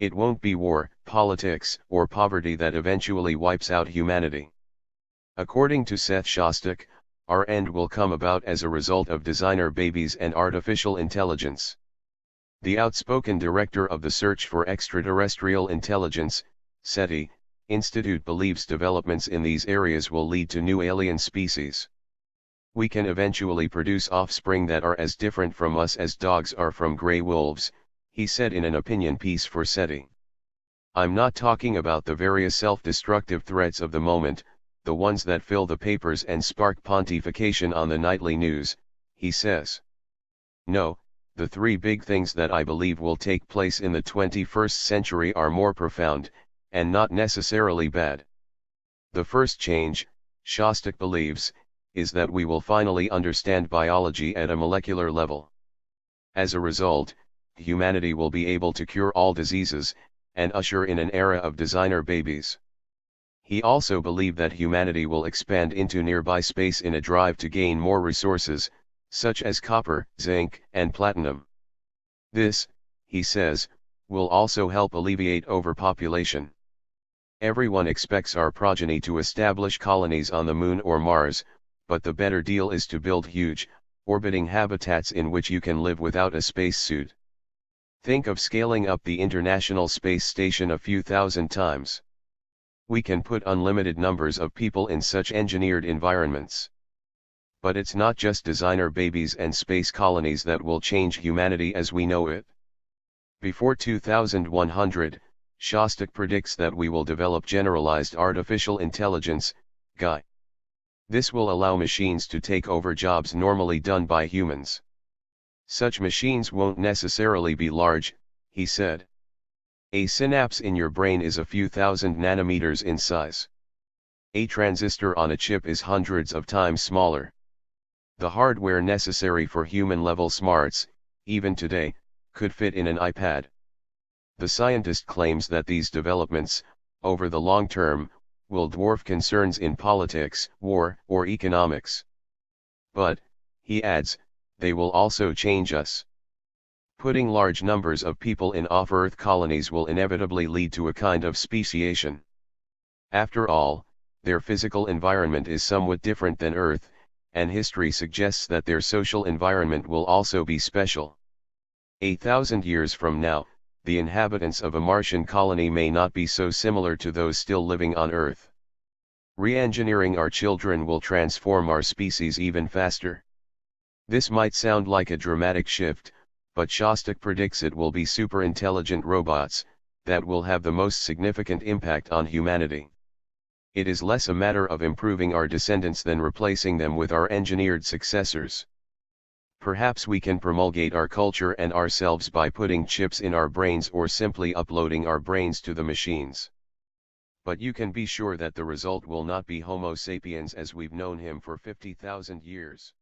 It won't be war, politics, or poverty that eventually wipes out humanity. According to Seth Shostak, our end will come about as a result of designer babies and artificial intelligence. The outspoken director of the Search for Extraterrestrial Intelligence, SETI, Institute believes developments in these areas will lead to new alien species. We can eventually produce offspring that are as different from us as dogs are from gray wolves, he said in an opinion piece for SETI. I'm not talking about the various self-destructive threats of the moment, the ones that fill the papers and spark pontification on the nightly news, he says. No, the three big things that I believe will take place in the 21st century are more profound, and not necessarily bad. The first change, Shostak believes, is that we will finally understand biology at a molecular level. As a result, humanity will be able to cure all diseases, and usher in an era of designer babies. He also believed that humanity will expand into nearby space in a drive to gain more resources, such as copper, zinc, and platinum. This, he says, will also help alleviate overpopulation. Everyone expects our progeny to establish colonies on the Moon or Mars, but the better deal is to build huge, orbiting habitats in which you can live without a spacesuit. Think of scaling up the International Space Station a few thousand times. We can put unlimited numbers of people in such engineered environments. But it's not just designer babies and space colonies that will change humanity as we know it. Before 2100, Shostak predicts that we will develop generalized artificial intelligence, GAI. This will allow machines to take over jobs normally done by humans. Such machines won't necessarily be large, he said. A synapse in your brain is a few thousand nanometers in size. A transistor on a chip is hundreds of times smaller. The hardware necessary for human-level smarts, even today, could fit in an iPad. The scientist claims that these developments, over the long term, will dwarf concerns in politics, war, or economics. But, he adds, they will also change us. Putting large numbers of people in off-Earth colonies will inevitably lead to a kind of speciation. After all, their physical environment is somewhat different than Earth, and history suggests that their social environment will also be special. 1,000 years from now, the inhabitants of a Martian colony may not be so similar to those still living on Earth. Re-engineering our children will transform our species even faster. This might sound like a dramatic shift, but Shostak predicts it will be super-intelligent robots, that will have the most significant impact on humanity. It is less a matter of improving our descendants than replacing them with our engineered successors. Perhaps we can promulgate our culture and ourselves by putting chips in our brains or simply uploading our brains to the machines. But you can be sure that the result will not be Homo sapiens as we've known him for 50,000 years.